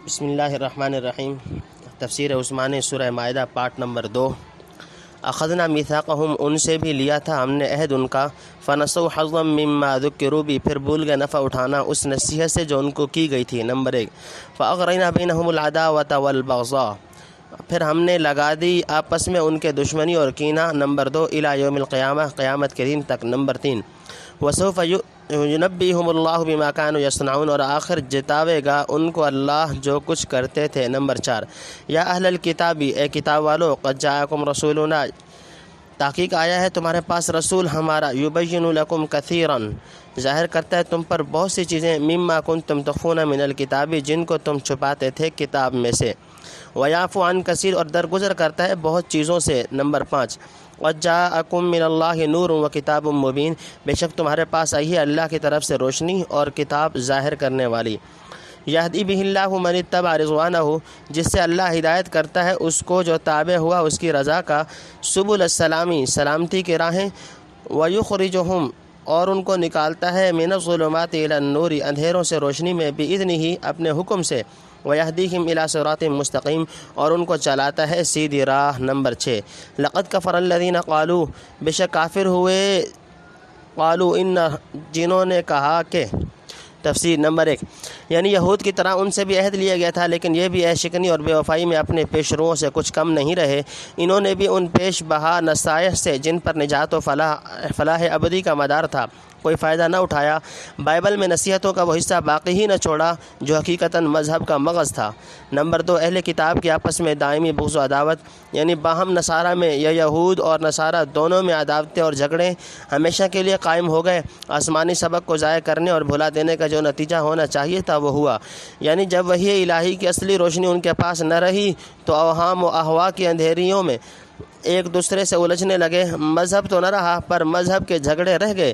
بسم اللہ الرحمن الرحیم۔ تفسیر عثمانی سورہ مائدہ پارٹ نمبر 2۔ اخذنا میثاقہم، ان سے بھی لیا تھا ہم نے عہد ان کا، فنسوا حظا مما ذکروا بہ، پھر بھول گئے نفع اٹھانا اس نصیحت سے جو ان کو کی گئی تھی۔ نمبر 1، فاغرینا بینہم العداوۃ والبغضاء، پھر ہم نے لگا دی آپس میں ان کے دشمنی اور کینہ۔ نمبر 2، الی یوم القیامہ، قیامت کے دن تک۔ نمبر 3، وسوف ینبئہم اللہ بما کانوا یصنعون، اور آخر جتاوے گا ان کو اللہ جو کچھ کرتے تھے۔ نمبر 4، یا اہل الکتاب، اے کتاب والو، قد جاءکم رسولنا، تحقیق آیا ہے تمہارے پاس رسول ہمارا، یبین لکم کثیرا، ظاہر کرتا ہے تم پر بہت سی چیزیں، مما کنتم تخفون من الکتاب، جن کو تم چھپاتے تھے کتاب میں سے، ویعفو عن کثیر، اور درگزر کرتا ہے بہت چیزوں سے۔ نمبر 5، قد جاءکم من اللہ نور و کتاب مبین، بے شک تمہارے پاس آئی ہے اللہ کی طرف سے روشنی اور کتاب ظاہر کرنے والی۔ یہدی بہ اللہ من اتبع رضوانہ، جس سے اللہ ہدایت کرتا ہے اس کو جو تابع ہوا اس کی رضا کا، سبل السلامی، سلامتی کی راہیں، ویخرجہم، اور ان کو نکالتا ہے، من الظلمات الی النور، اندھیروں سے روشنی میں، باذنہ، اپنے حکم سے، ویہدیہم الی صراط مستقیم، اور ان کو چلاتا ہے سیدھی راہ۔ نمبر 6، لقد کفر الذین قالوا، بے شک کافر ہوئے، قالوا ان، جنہوں نے کہا کہ، تفسیر۔ نمبر 1، یعنی یہود کی طرح ان سے بھی عہد لیا گیا تھا، لیکن یہ بھی عہد شکنی اور بے وفائی میں اپنے پیش روؤں سے کچھ کم نہیں رہے۔ انہوں نے بھی ان پیش بہا نصائح سے جن پر نجات و فلاح ابدی کا مدار تھا کوئی فائدہ نہ اٹھایا۔ بائبل میں نصیحتوں کا وہ حصہ باقی ہی نہ چھوڑا جو حقیقتاً مذہب کا مغز تھا۔ نمبر 2، اہل کتاب کے آپس میں دائمی بغض و عداوت، یعنی باہم نصارہ میں یا یہود اور نصارہ دونوں میں عداوتیں اور جھگڑے ہمیشہ کے لیے قائم ہو گئے۔ آسمانی سبق کو ضائع کرنے اور بھلا دینے کا جو نتیجہ ہونا چاہیے تھا وہ ہوا، یعنی جب وحی الہی کی اصلی روشنی ان کے پاس نہ رہی تو اوہام و اہوا کی اندھیریوں میں ایک دوسرے سے الجھنے لگے۔ مذہب تو نہ رہا پر مذہب کے جھگڑے رہ گئے،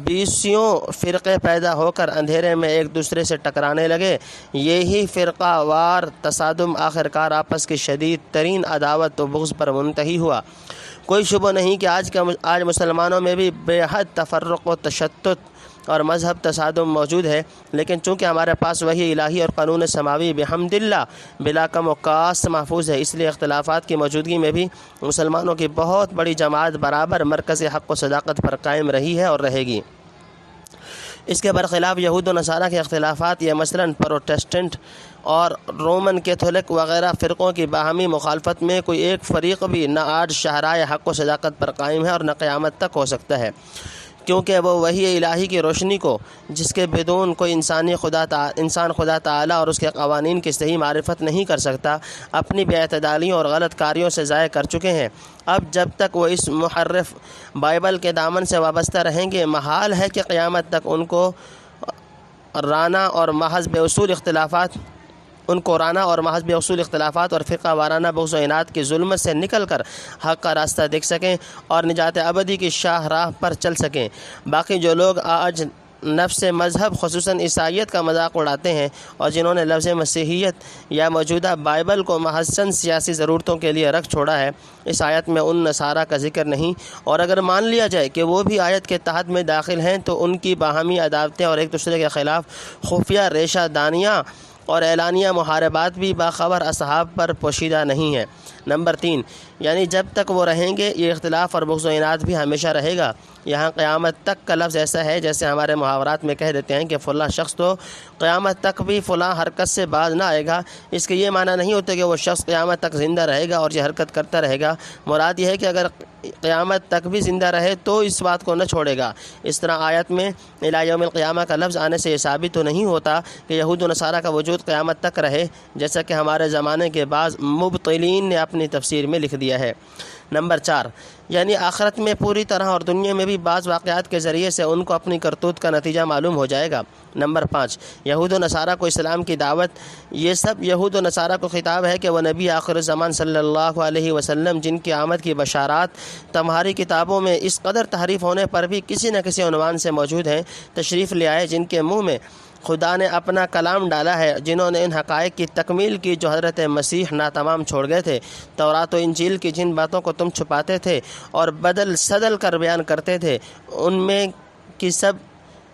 بیسیوں فرقے پیدا ہو کر اندھیرے میں ایک دوسرے سے ٹکرانے لگے۔ یہی فرقہ وار تصادم آخرکار آپس کی شدید ترین عداوت و بغض پر منتہی ہوا۔ کوئی شبہ نہیں کہ آج مسلمانوں میں بھی بے حد تفرق و تشتت اور مذہب تصادم موجود ہے، لیکن چونکہ ہمارے پاس وحی الہی اور قانون سماوی بحمد اللہ بلا کم و کاست محفوظ ہے، اس لیے اختلافات کی موجودگی میں بھی مسلمانوں کی بہت بڑی جماعت برابر مرکز حق و صداقت پر قائم رہی ہے اور رہے گی۔ اس کے برخلاف یہود و نصارہ کے اختلافات، یہ مثلاً پروٹسٹنٹ اور رومن کیتھولک وغیرہ فرقوں کی باہمی مخالفت میں کوئی ایک فریق بھی نہ آج شاہراہ حق و صداقت پر قائم ہے اور نہ قیامت تک ہو سکتا ہے، کیونکہ وہ وحی الہی کی روشنی کو، جس کے بدون کوئی انسان خدا تعالیٰ اور اس کے قوانین کی صحیح معرفت نہیں کر سکتا، اپنی بے اعتدالیوں اور غلط کاریوں سے ضائع کر چکے ہیں۔ اب جب تک وہ اس محرف بائبل کے دامن سے وابستہ رہیں گے، محال ہے کہ قیامت تک ان کو رانا اور محض بے اصول اختلافات اور فرقہ وارانہ بغض و عناد کی ظلمت سے نکل کر حق کا راستہ دیکھ سکیں اور نجات ابدی کی شاہ راہ پر چل سکیں۔ باقی جو لوگ آج نفس مذہب خصوصاً عیسائیت کا مذاق اڑاتے ہیں اور جنہوں نے لفظ مسیحیت یا موجودہ بائبل کو محض چند سیاسی ضرورتوں کے لیے رکھ چھوڑا ہے، اس آیت میں ان نصارہ کا ذکر نہیں، اور اگر مان لیا جائے کہ وہ بھی آیت کے تحت میں داخل ہیں تو ان کی باہمی عداوتیں اور ایک دوسرے کے خلاف خفیہ ریشہ دانیاں اور اعلانیہ محاربات بھی باخبر اصحاب پر پوشیدہ نہیں ہیں۔ نمبر 3، یعنی جب تک وہ رہیں گے یہ اختلاف اور بغض و عناد بھی ہمیشہ رہے گا۔ یہاں قیامت تک کا لفظ ایسا ہے جیسے ہمارے محاورات میں کہہ دیتے ہیں کہ فلاں شخص تو قیامت تک بھی فلاں حرکت سے باز نہ آئے گا، اس کے یہ معنی نہیں ہوتے کہ وہ شخص قیامت تک زندہ رہے گا اور یہ حرکت کرتا رہے گا۔ مراد یہ ہے کہ اگر قیامت تک بھی زندہ رہے تو اس بات کو نہ چھوڑے گا۔ اس طرح آیت میں الی یوم القیامہ کا لفظ آنے سے یہ ثابت تو نہیں ہوتا کہ یہود و نصارہ کا وجود قیامت تک رہے، جیسا کہ ہمارے زمانے کے بعض مبطلین نے اپنی تفسیر میں لکھ دیا ہے۔ نمبر 4، یعنی آخرت میں پوری طرح اور دنیا میں بھی بعض واقعات کے ذریعے سے ان کو اپنی کرتوت کا نتیجہ معلوم ہو جائے گا۔ نمبر 5، یہود و نصارہ کو اسلام کی دعوت، یہ سب یہود و نصارہ کو خطاب ہے کہ وہ نبی آخر الزمان صلی اللہ علیہ وسلم جن کی آمد کی بشارات تمہاری کتابوں میں اس قدر تحریف ہونے پر بھی کسی نہ کسی عنوان سے موجود ہیں، تشریف لے آئے، جن کے منہ میں خدا نے اپنا کلام ڈالا ہے، جنہوں نے ان حقائق کی تکمیل کی جو حضرت مسیح ناتمام چھوڑ گئے تھے۔ تورات و انجیل کی جن باتوں کو تم چھپاتے تھے اور بدل سدل کر بیان کرتے تھے، ان میں کی سب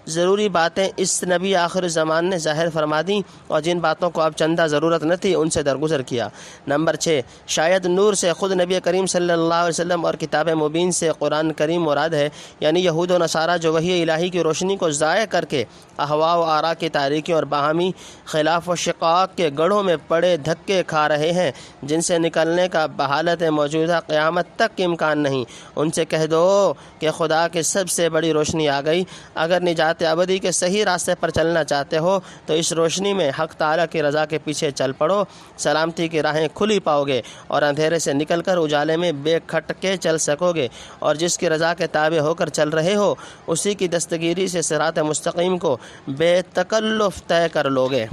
ضروری باتیں اس نبی آخر زمان نے ظاہر فرما دیں اور جن باتوں کو اب چندہ ضرورت نہ تھی ان سے درگزر کیا۔ نمبر 6، شاید نور سے خود نبی کریم صلی اللہ علیہ وسلم اور کتاب مبین سے قرآن کریم مراد ہے، یعنی یہود و نصارہ جو وحی الہی کی روشنی کو ضائع کر کے اہواء و آراء کی تاریکی اور باہمی خلاف و شقاق کے گڑھوں میں پڑے دھکے کھا رہے ہیں، جن سے نکلنے کا بحالت موجودہ قیامت تک امکان نہیں۔ ان سے کہہ دو کہ خدا کی سب سے بڑی روشنی آ گئی، اگر نجات ابدی کے صحیح راستے پر چلنا چاہتے ہو تو اس روشنی میں حق تعالیٰ کی رضا کے پیچھے چل پڑو، سلامتی کی راہیں کھلی پاؤ گے اور اندھیرے سے نکل کر اجالے میں بے کھٹکے چل سکو گے، اور جس کی رضا کے تابع ہو کر چل رہے ہو اسی کی دستگیری سے صراط مستقیم کو بے تکلف طے کر لو گے۔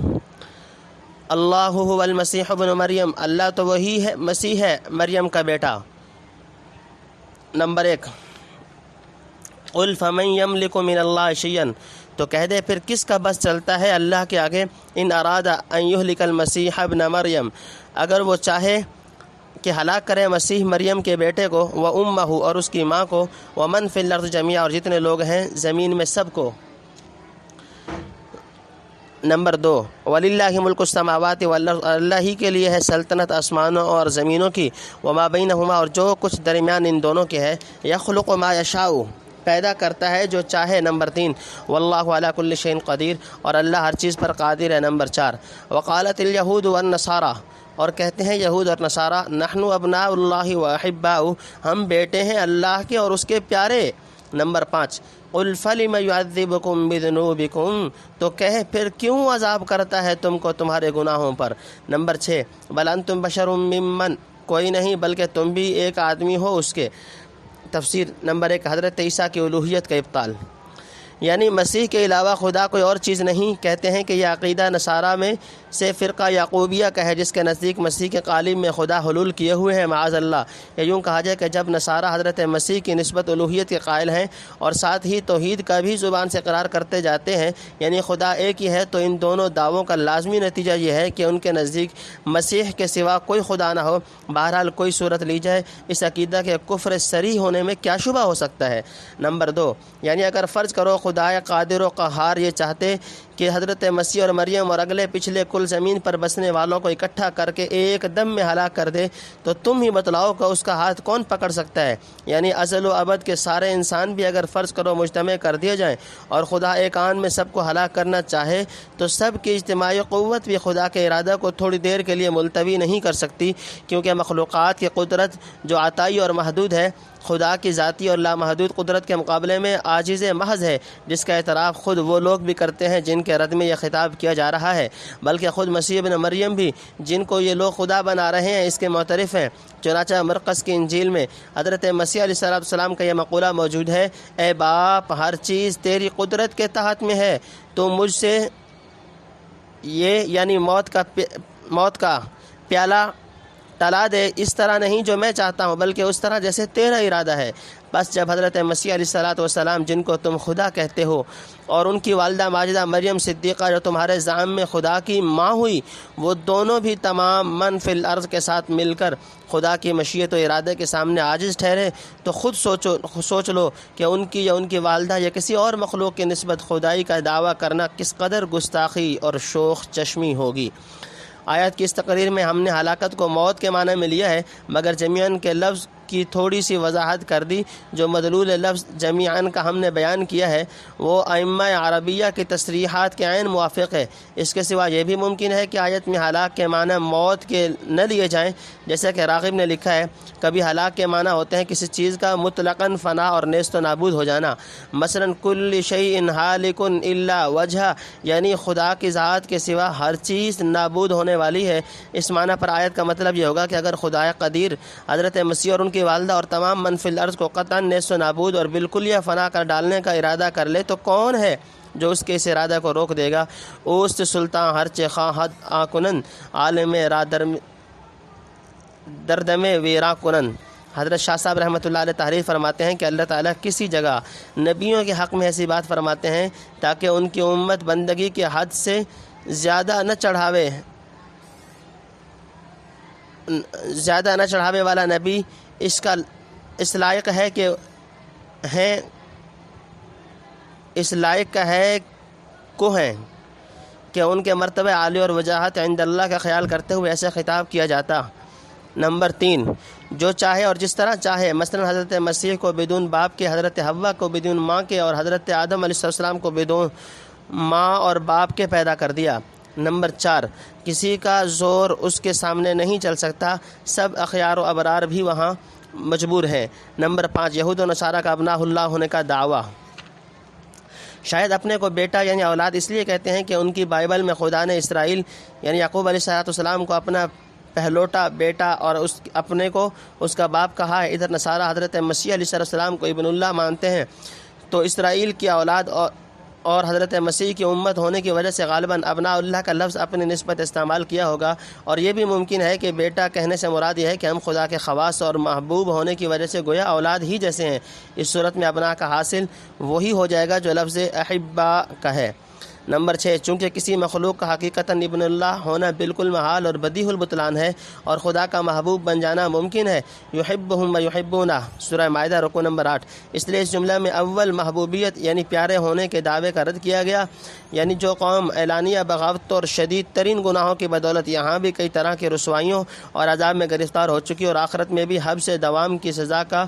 اللہ هو المسیح ابن مریم، اللہ تو وہی ہے، مسیح ہے، مریم کا بیٹا۔ نمبر 1، قل فمن یملک من اللہ شیئا، تو کہہ دے پھر کس کا بس چلتا ہے اللہ کے آگے، ان اراد ان یہلک المسیح ابن مریم، اگر وہ چاہے کہ ہلاک کرے مسیح مریم کے بیٹے کو، وامہ اور اس کی ماں کو، ومن فی الارض جمیعا اور جتنے لوگ ہیں زمین میں سب کو۔ نمبر 2، وَلِلَّهِ مُلْكُ السَّمَاوَاتِ وَالْأَرْضِ، اللہ ہی کے لیے ہے سلطنت آسمانوں اور زمینوں کی، وَمَا بَيْنَهُمَا اور جو کچھ درمیان ان دونوں کے ہے، يَخْلُقُ مَا يَشَاءُ پیدا کرتا ہے جو چاہے۔ نمبر 3، وَاللَّهُ عَلَى كُلِّ شَيْءٍ قدیر اور اللہ ہر چیز پر قادر ہے۔ نمبر 4، وقالت اليهود والنصارى اور کہتے ہیں یہود اور نصارہ، نحن ابناء اللہ واحباؤہ ہم بیٹے ہیں اللہ کے اور اس کے پیارے۔ نمبر 5، قل فلم یعذبکم بذنوبکم تو کہے پھر کیوں عذاب کرتا ہے تم کو تمہارے گناہوں پر۔ نمبر 6، بل انتم بشر ممن کوئی نہیں بلکہ تم بھی ایک آدمی ہو اس کے۔ تفسیر نمبر 1، حضرت عیسیٰ کی الوہیت کا ابطال، یعنی مسیح کے علاوہ خدا کوئی اور چیز نہیں۔ کہتے ہیں کہ یہ عقیدہ نصارہ میں سے فرقہ یعقوبیہ کا ہے، جس کے نزدیک مسیح کے قالب میں خدا حلول کیے ہوئے ہیں، معاذ اللہ۔ یا یوں کہا جائے کہ جب نصارہ حضرت مسیح کی نسبت الوہیت کے قائل ہیں اور ساتھ ہی توحید کا بھی زبان سے اقرار کرتے جاتے ہیں، یعنی خدا ایک ہی ہے، تو ان دونوں دعووں کا لازمی نتیجہ یہ ہے کہ ان کے نزدیک مسیح کے سوا کوئی خدا نہ ہو۔ بہرحال کوئی صورت لی جائے، اس عقیدہ کے کفر صریح ہونے میں کیا شبہ ہو سکتا ہے۔ نمبر 2، یعنی اگر فرض کرو خدا قادر و قہار یہ چاہتے کہ حضرت مسیح اور مریم اور اگلے پچھلے کل زمین پر بسنے والوں کو اکٹھا کر کے ایک دم میں ہلاک کر دے، تو تم ہی بتلاؤ کہ اس کا ہاتھ کون پکڑ سکتا ہے۔ یعنی ازل و ابد کے سارے انسان بھی اگر فرض کرو مجتمع کر دیے جائیں اور خدا ایک آن میں سب کو ہلاک کرنا چاہے، تو سب کی اجتماعی قوت بھی خدا کے ارادہ کو تھوڑی دیر کے لیے ملتوی نہیں کر سکتی، کیونکہ مخلوقات کی قدرت جو عطائی اور محدود ہے، خدا کی ذاتی اور لامحدود قدرت کے مقابلے میں عاجز محض ہے، جس کا اعتراف خود وہ لوگ بھی کرتے ہیں جن کے رد میں یہ خطاب کیا جا رہا ہے، بلکہ خود مسیح ابن مریم بھی، جن کو یہ لوگ خدا بنا رہے ہیں، اس کے معترف ہیں۔ چنانچہ مرقس کی انجیل میں حضرت مسیح علیہ السلام کا یہ مقولہ موجود ہے، اے باپ ہر چیز تیری قدرت کے تحت میں ہے، تو مجھ سے یہ یعنی موت کا پیالہ ٹلا دے، اس طرح نہیں جو میں چاہتا ہوں بلکہ اس طرح جیسے تیرا ارادہ ہے۔ بس جب حضرت مسیح علیہ السلام جن کو تم خدا کہتے ہو اور ان کی والدہ ماجدہ مریم صدیقہ جو تمہارے زعم میں خدا کی ماں ہوئی، وہ دونوں بھی تمام من فی الارض کے ساتھ مل کر خدا کی مشیت و ارادے کے سامنے عاجز ٹھہرے، تو خود سوچ لو کہ ان کی یا ان کی والدہ یا کسی اور مخلوق کی نسبت خدائی کا دعویٰ کرنا کس قدر گستاخی اور شوخ چشمی ہوگی۔ آیت کی اس تقریر میں ہم نے ہلاکت کو موت کے معنی میں لیا ہے، مگر جمیعاً کے لفظ کی تھوڑی سی وضاحت کر دی۔ جو مدلول لفظ جمیعاً کا ہم نے بیان کیا ہے وہ ائمہ عربیہ کی تصریحات کے عین موافق ہے۔ اس کے سوا یہ بھی ممکن ہے کہ آیت میں ہلاک کے معنی موت کے نہ لیے جائیں، جیسا کہ راغب نے لکھا ہے، کبھی ہلاک کے معنی ہوتے ہیں کسی چیز کا مطلقاً فنا اور نیست و نابود ہو جانا، مثلاً کل شیء ہالک الا وجہ، یعنی خدا کی ذات کے سوا ہر چیز نابود ہونے والی ہے۔ اس معنی پر آیت کا مطلب یہ ہوگا کہ اگر خدا قدیر حضرت مسیح اور ان کی والدہ اور تمام من فی الارض کو قطعاً نیست و نابود اور بالکل یا فنا کر ڈالنے کا ارادہ کر لے، تو کون ہے جو اس کے اس ارادہ کو روک دے گا؟ اوست سلطان ہر چے خواہ حد آکنن عالم را دردم ویرا کنن۔ حضرت شاہ صاحب رحمۃ اللہ علیہ تحریر فرماتے ہیں کہ اللہ تعالیٰ کسی جگہ نبیوں کے حق میں ایسی بات فرماتے ہیں تاکہ ان کی امت بندگی کے حد سے زیادہ نہ چڑھاوے والا نبی اس لائق ہے اس لائق کا ہے کو ہیں کہ ان کے مرتبہ عالی اور وجاہت عند اللہ کا خیال کرتے ہوئے ایسے خطاب کیا جاتا۔ نمبر 3، جو چاہے اور جس طرح چاہے، مثلا حضرت مسیح کو بدون باپ کے، حضرت حوا کو بدون ماں کے، اور حضرت آدم علیہ السلام کو بدون ماں اور باپ کے پیدا کر دیا۔ نمبر 4، کسی کا زور اس کے سامنے نہیں چل سکتا، سب اخیار و ابرار بھی وہاں مجبور ہیں۔ نمبر 5، یہود و نصارہ کا ابناء اللہ ہونے کا دعویٰ۔ شاید اپنے کو بیٹا یعنی اولاد اس لیے کہتے ہیں کہ ان کی بائبل میں خدا نے اسرائیل یعنی یعقوب علیہ السلام کو اپنا پہلوٹا بیٹا اور اپنے کو اس کا باپ کہا ہے۔ ادھر نصارہ حضرت مسیح علیہ السلام کو ابن اللہ مانتے ہیں، تو اسرائیل کی اولاد اور حضرت مسیح کی امت ہونے کی وجہ سے غالباً ابناء اللہ کا لفظ اپنی نسبت استعمال کیا ہوگا، اور یہ بھی ممکن ہے کہ بیٹا کہنے سے مراد یہ ہے کہ ہم خدا کے خواص اور محبوب ہونے کی وجہ سے گویا اولاد ہی جیسے ہیں۔ اس صورت میں ابناء کا حاصل وہی ہو جائے گا جو لفظ احبا کا ہے۔ نمبر 6، چونکہ کسی مخلوق کا حقیقتاً ابن اللہ ہونا بالکل محال اور بدیہی البطلان ہے، اور خدا کا محبوب بن جانا ممکن ہے۔ یحبہم و یحبونہ، سورہ مائدہ رکوع نمبر 8۔ اس لیے اس جملہ میں اول محبوبیت یعنی پیارے ہونے کے دعوے کا رد کیا گیا، یعنی جو قوم اعلانیہ بغاوت اور شدید ترین گناہوں کی بدولت یہاں بھی کئی طرح کی رسوائیوں اور عذاب میں گرفتار ہو چکی اور آخرت میں بھی حبس دوام کی سزا کا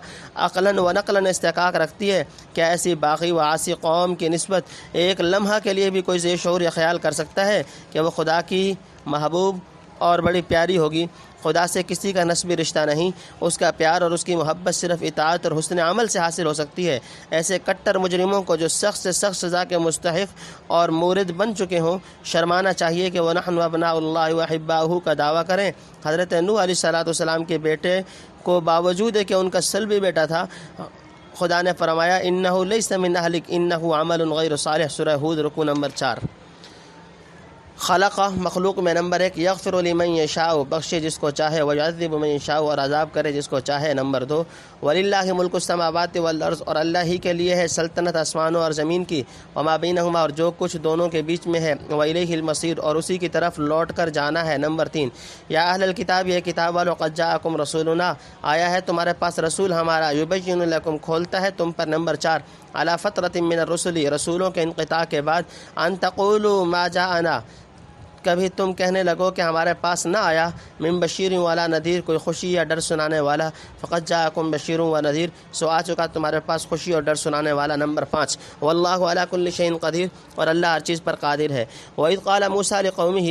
عقلاً و نقلاً استحقاق رکھتی ہے، کیا ایسی باغی و عاصی قوم کی نسبت ایک لمحہ کے لیے بھی کوئی ذی شعور یا خیال کر سکتا ہے کہ وہ خدا کی محبوب اور بڑی پیاری ہوگی؟ خدا سے کسی کا نسبی رشتہ نہیں، اس کا پیار اور اس کی محبت صرف اطاعت اور حسن عمل سے حاصل ہو سکتی ہے۔ ایسے کٹر مجرموں کو جو سخت سے سخت سزا کے مستحق اور مورد بن چکے ہوں، شرمانا چاہیے کہ وہ نحن ابناء اللہ و احباؤہ کا دعویٰ کریں۔ حضرت نوح علیہ السلام کے بیٹے کو باوجود کہ ان کا سلبی بیٹا تھا، خدا نے فرمایا انہ لیس من اہلک انہ عمل غیر صالح، سورہ ہود رکوع نمبر 4۔ خلق، مخلوق میں نمبر 1، یغفر لمن یشاء، بخشے جس کو چاہے، ویعذب من یشاء، اور عذاب کرے جس کو چاہے۔ نمبر 2، وللہ ملک السماوات والارض، اور اللہ ہی کے لیے ہے سلطنت آسمانوں اور زمین کی، وما بینہما، اور جو کچھ دونوں کے بیچ میں ہے، والیہ المصیر، اور اسی کی طرف لوٹ کر جانا ہے۔ نمبر 3، یا اہل الکتاب، یہ کتاب والو، قد جاءکم رسولنا، آیا ہے تمہارے پاس رسول ہمارا، یبین لکم، کھولتا ہے تم پر۔ نمبر 4، علی فترۃ من الرسل، رسولوں کے انقطاع کے بعد، ان تقولوا ما جاءنا، کبھی تم کہنے لگو کہ ہمارے پاس نہ آیا، من بشیر ولا نذیر، کوئی خوشی یا ڈر سنانے والا، فقد جاءکم بشیر و نذیر، سو آ چکا تمہارے پاس خوشی اور ڈر سنانے والا۔ نمبر 5، واللہ علی کل شیء قدیر، اور اللہ ہر چیز پر قادر ہے۔ وَإِذْ قَالَ مُوسَىٰ لِقَوْمِهِ،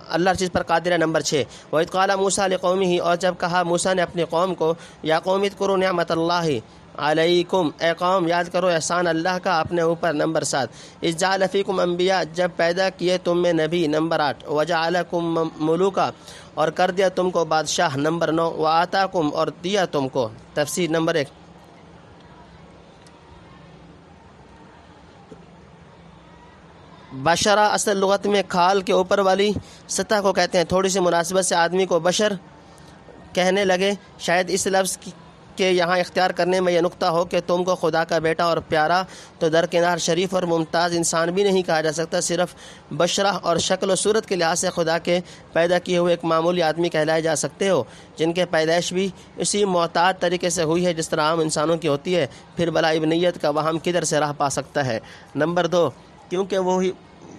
اللہ ہر چیز پر قادر ہے۔ نمبر 6، وَإِذْ قَالَ مُوسَىٰ لِقَوْمِهِ، اور جب کہا موسیٰ نے اپنی قوم کو، یا قوم اذکروا نعمت اللہ علیکم، اے قوم یاد کرو احسان اللہ کا اپنے اوپر۔ نمبر 7، اذ جعل فیکم انبیاء، جب پیدا کیے تم میں نبی۔ نمبر 8، وجعلکم ملوکا، اور کر دیا تم کو بادشاہ۔ نمبر 9، وآتاکم، اور دیا تم کو۔ تفسیر نمبر 1، بشرا اصل لغت میں کھال کے اوپر والی سطح کو کہتے ہیں۔ تھوڑی سی مناسبت سے آدمی کو بشر کہنے لگے، شاید اس لفظ کہ یہاں اختیار کرنے میں یہ نقطہ ہو کہ تم کو خدا کا بیٹا اور پیارا تو درکنار شریف اور ممتاز انسان بھی نہیں کہا جا سکتا، صرف بشرہ اور شکل و صورت کے لحاظ سے خدا کے پیدا کیے ہوئے ایک معمولی آدمی کہلائے جا سکتے ہو، جن کے پیدائش بھی اسی معتاد طریقے سے ہوئی ہے جس طرح عام انسانوں کی ہوتی ہے، پھر بلا ابنیت کا وہم کدھر سے راہ پا سکتا ہے۔ نمبر 2، کیونکہ